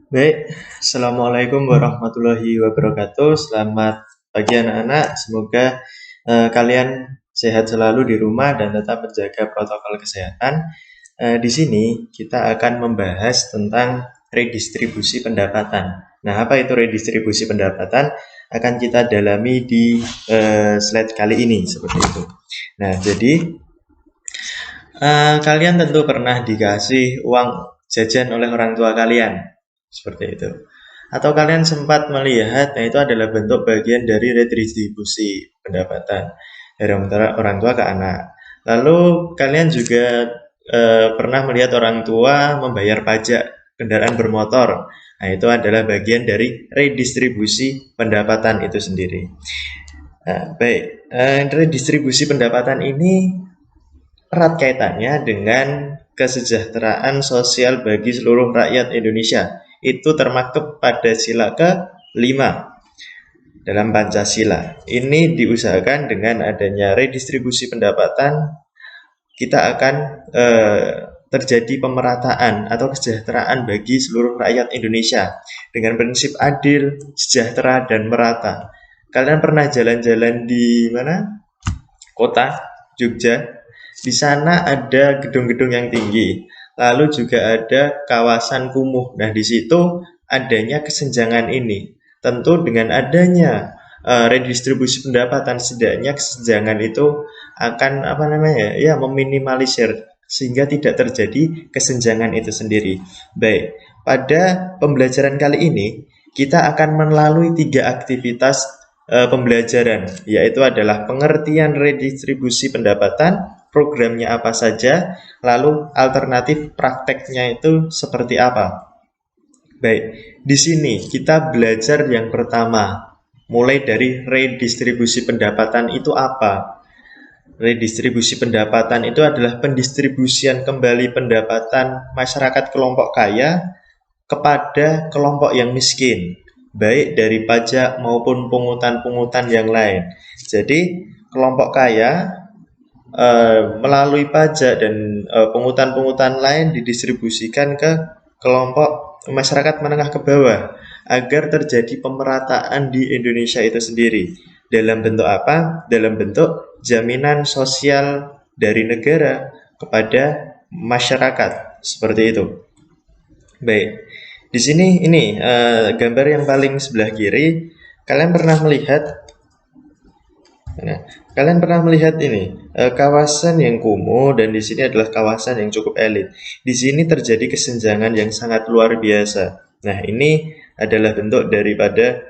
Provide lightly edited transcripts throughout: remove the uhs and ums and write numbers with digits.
Baik, Assalamualaikum warahmatullahi wabarakatuh. Selamat pagi anak-anak. Semoga kalian sehat selalu di rumah dan tetap menjaga protokol kesehatan. Di sini kita akan membahas tentang redistribusi pendapatan. Nah, apa itu redistribusi pendapatan? Akan kita dalami di slide kali ini seperti itu. Nah, jadi kalian tentu pernah dikasih uang jajan oleh orang tua kalian, seperti itu. Atau kalian sempat melihat, nah itu adalah bentuk bagian dari redistribusi pendapatan dari orang tua ke anak. Lalu kalian juga pernah melihat orang tua membayar pajak kendaraan bermotor. Nah, itu adalah bagian dari redistribusi pendapatan itu sendiri. Nah, baik, redistribusi pendapatan ini erat kaitannya dengan kesejahteraan sosial bagi seluruh rakyat Indonesia. Itu termaktub pada sila ke-5 dalam Pancasila. Ini diusahakan dengan adanya redistribusi pendapatan, kita akan terjadi pemerataan atau kesejahteraan bagi seluruh rakyat Indonesia dengan prinsip adil, sejahtera, dan merata. Kalian pernah jalan-jalan di mana? Kota Jogja. Di sana ada gedung-gedung yang tinggi, lalu juga ada kawasan kumuh. Nah, di situ adanya kesenjangan ini. Tentu dengan adanya redistribusi pendapatan, setidaknya kesenjangan itu akan meminimalisir sehingga tidak terjadi kesenjangan itu sendiri. Baik, pada pembelajaran kali ini kita akan melalui 3 aktivitas pembelajaran, yaitu adalah pengertian redistribusi pendapatan, programnya apa saja, lalu alternatif prakteknya itu seperti apa. Baik, di sini kita belajar yang pertama, mulai dari redistribusi pendapatan itu apa. Redistribusi pendapatan itu adalah pendistribusian kembali pendapatan masyarakat kelompok kaya kepada kelompok yang miskin, baik dari pajak maupun pungutan-pungutan yang lain. Jadi, kelompok kaya melalui pajak dan pungutan-pungutan lain didistribusikan ke kelompok masyarakat menengah ke bawah agar terjadi pemerataan di Indonesia itu sendiri. Dalam bentuk apa? Dalam bentuk jaminan sosial dari negara kepada masyarakat, seperti itu. Baik, di sini ini gambar yang paling sebelah kiri. Kalian pernah melihat, nah, kalian pernah melihat ini kawasan yang kumuh dan di sini adalah kawasan yang cukup elit. Di sini terjadi kesenjangan yang sangat luar biasa. Nah, ini adalah bentuk daripada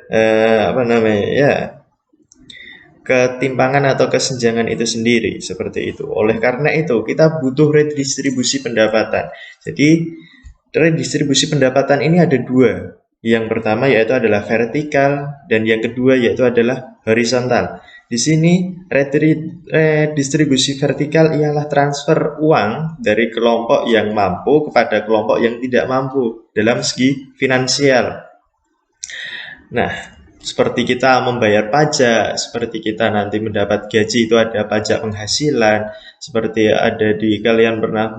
ketimpangan atau kesenjangan itu sendiri, seperti itu. Oleh karena itu, kita butuh redistribusi pendapatan. Jadi, redistribusi pendapatan ini ada dua. Yang pertama yaitu adalah vertikal dan yang kedua yaitu adalah horizontal. Di sini redistribusi vertikal ialah transfer uang dari kelompok yang mampu kepada kelompok yang tidak mampu dalam segi finansial. Nah, seperti kita membayar pajak, seperti kita nanti mendapat gaji itu ada pajak penghasilan, seperti ada di kalian pernah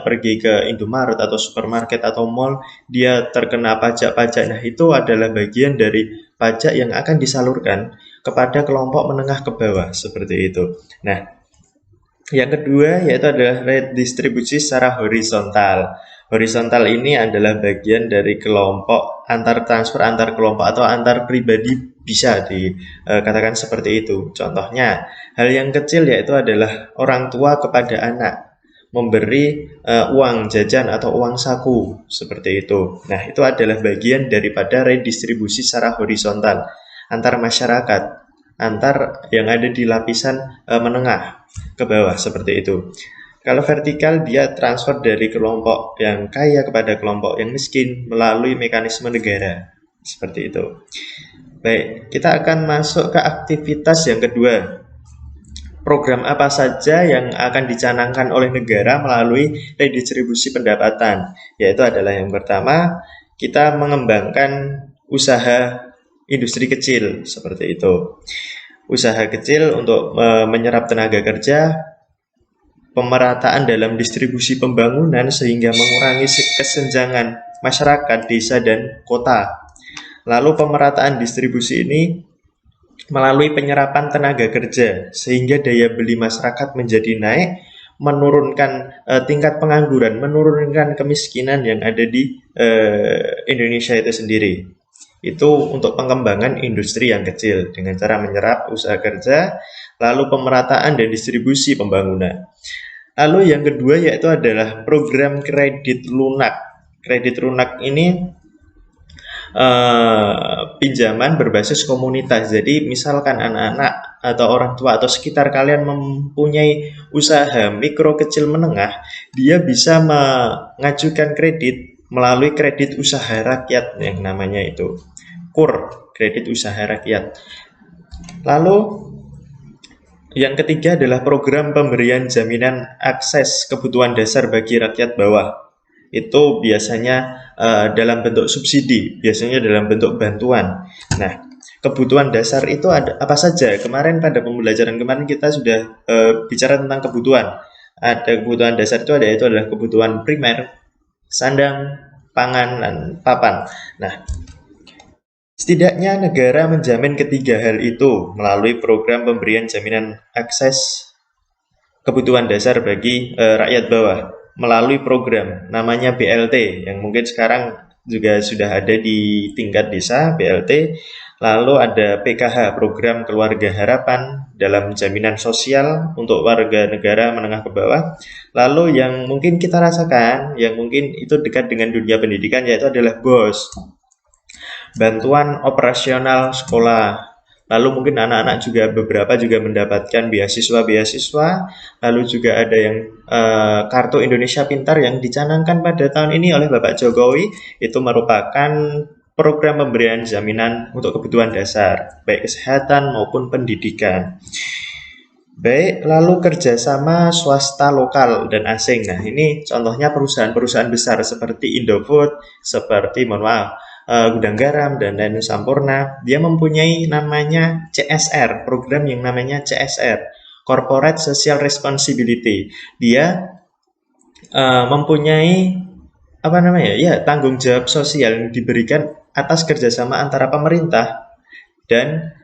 pergi ke Indomaret atau supermarket atau mall, dia terkena pajak-pajak. Nah, itu adalah bagian dari pajak yang akan disalurkan kepada kelompok menengah ke bawah, seperti itu. Nah, yang kedua yaitu adalah redistribusi secara horizontal. Horizontal ini adalah bagian dari kelompok antar transfer antar kelompok atau antar pribadi, bisa dikatakan seperti itu. Contohnya, hal yang kecil yaitu adalah orang tua kepada anak memberi uang jajan atau uang saku, seperti itu. Nah, itu adalah bagian daripada redistribusi secara horizontal antar masyarakat, antar yang ada di lapisan menengah ke bawah, seperti itu. Kalau vertikal, dia transfer dari kelompok yang kaya kepada kelompok yang miskin melalui mekanisme negara, seperti itu. Baik, kita akan masuk ke aktivitas yang kedua. Program apa saja yang akan dicanangkan oleh negara melalui redistribusi pendapatan? Yaitu adalah yang pertama, kita mengembangkan usaha industri kecil, seperti itu. Usaha kecil untuk menyerap tenaga kerja, pemerataan dalam distribusi pembangunan sehingga mengurangi kesenjangan masyarakat, desa, dan kota. Lalu pemerataan distribusi ini melalui penyerapan tenaga kerja sehingga daya beli masyarakat menjadi naik, menurunkan tingkat pengangguran, menurunkan kemiskinan yang ada di Indonesia itu sendiri. Itu untuk pengembangan industri yang kecil dengan cara menyerap usaha kerja, lalu pemerataan dan distribusi pembangunan. Lalu yang kedua yaitu adalah program kredit lunak. Kredit lunak ini pinjaman berbasis komunitas. Jadi misalkan anak-anak atau orang tua atau sekitar kalian mempunyai usaha mikro kecil menengah, dia bisa mengajukan kredit melalui kredit usaha rakyat yang namanya itu KUR, kredit usaha rakyat. Lalu yang ketiga adalah program pemberian jaminan akses kebutuhan dasar bagi rakyat bawah. Itu biasanya dalam bentuk subsidi, biasanya dalam bentuk bantuan. Nah, kebutuhan dasar itu ada apa saja? Kemarin pada pembelajaran kemarin kita sudah bicara tentang kebutuhan. Ada kebutuhan dasar itu adalah kebutuhan primer, sandang, pangan, dan papan. Nah, setidaknya negara menjamin ketiga hal itu melalui program pemberian jaminan akses kebutuhan dasar bagi rakyat bawah melalui program namanya BLT yang mungkin sekarang juga sudah ada di tingkat desa BLT. Lalu ada PKH, program keluarga harapan dalam jaminan sosial untuk warga negara menengah ke bawah. Lalu yang mungkin kita rasakan, yang mungkin itu dekat dengan dunia pendidikan yaitu adalah BOS, bantuan operasional sekolah. Lalu mungkin anak-anak juga beberapa juga mendapatkan beasiswa-beasiswa. Lalu juga ada yang kartu Indonesia Pintar yang dicanangkan pada tahun ini oleh Bapak Jokowi. Itu merupakan program pemberian jaminan untuk kebutuhan dasar, baik kesehatan maupun pendidikan. Baik, lalu kerjasama swasta lokal dan asing. Nah, ini contohnya perusahaan-perusahaan besar seperti Indofood, seperti Gudang Garam dan lain Sampurna. Dia mempunyai namanya CSR, program yang namanya CSR, Corporate Social Responsibility. Dia mempunyai tanggung jawab sosial yang diberikan atas kerjasama antara pemerintah dan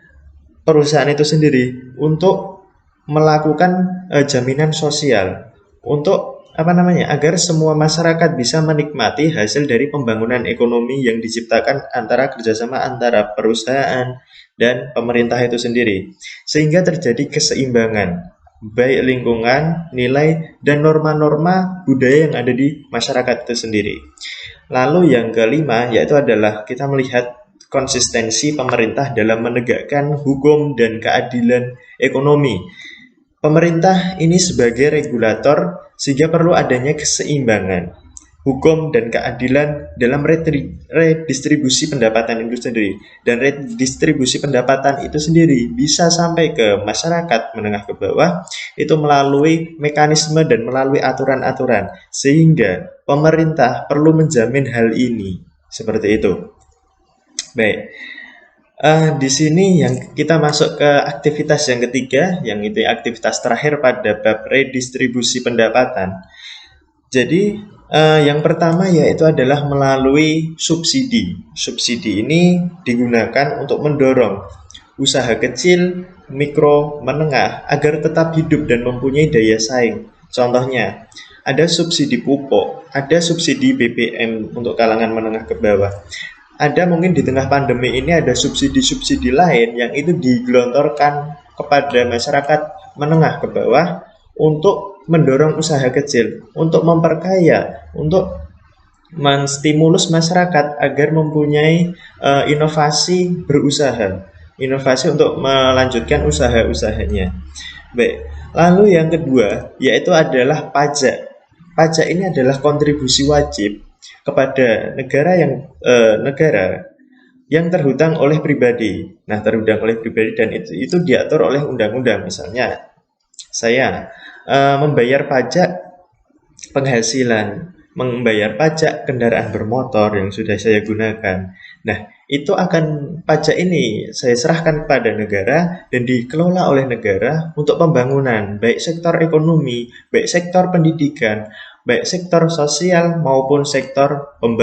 perusahaan itu sendiri untuk melakukan jaminan sosial untuk agar semua masyarakat bisa menikmati hasil dari pembangunan ekonomi yang diciptakan antara kerjasama antara perusahaan dan pemerintah itu sendiri, sehingga terjadi keseimbangan baik lingkungan, nilai, dan norma-norma budaya yang ada di masyarakat itu sendiri. Lalu yang kelima yaitu adalah kita melihat konsistensi pemerintah dalam menegakkan hukum dan keadilan ekonomi. Pemerintah ini sebagai regulator sehingga perlu adanya keseimbangan hukum dan keadilan dalam redistribusi pendapatan itu sendiri. Dan redistribusi pendapatan itu sendiri bisa sampai ke masyarakat menengah ke bawah itu melalui mekanisme dan melalui aturan-aturan. Sehingga pemerintah perlu menjamin hal ini. Seperti itu. Baik. Di sini yang kita masuk ke aktivitas yang ketiga, yang itu aktivitas terakhir pada bab redistribusi pendapatan. Jadi yang pertama yaitu adalah melalui subsidi. Subsidi ini digunakan untuk mendorong usaha kecil, mikro, menengah agar tetap hidup dan mempunyai daya saing. Contohnya, ada subsidi pupuk, ada subsidi BBM untuk kalangan menengah ke bawah. Ada mungkin di tengah pandemi ini ada subsidi-subsidi lain yang itu digelontorkan kepada masyarakat menengah ke bawah untuk mendorong usaha kecil, untuk memperkaya, untuk menstimulus masyarakat agar mempunyai inovasi berusaha, inovasi untuk melanjutkan usaha-usahanya. Baik, lalu yang kedua yaitu adalah pajak. Pajak ini adalah kontribusi wajib kepada negara yang terhutang oleh pribadi. Nah, terhutang oleh pribadi dan itu diatur oleh undang-undang. Misalnya, saya membayar pajak penghasilan, membayar pajak kendaraan bermotor yang sudah saya gunakan. Nah, itu akan pajak ini saya serahkan kepada negara dan dikelola oleh negara untuk pembangunan, baik sektor ekonomi, baik sektor pendidikan, baik sektor sosial maupun sektor pembangunan.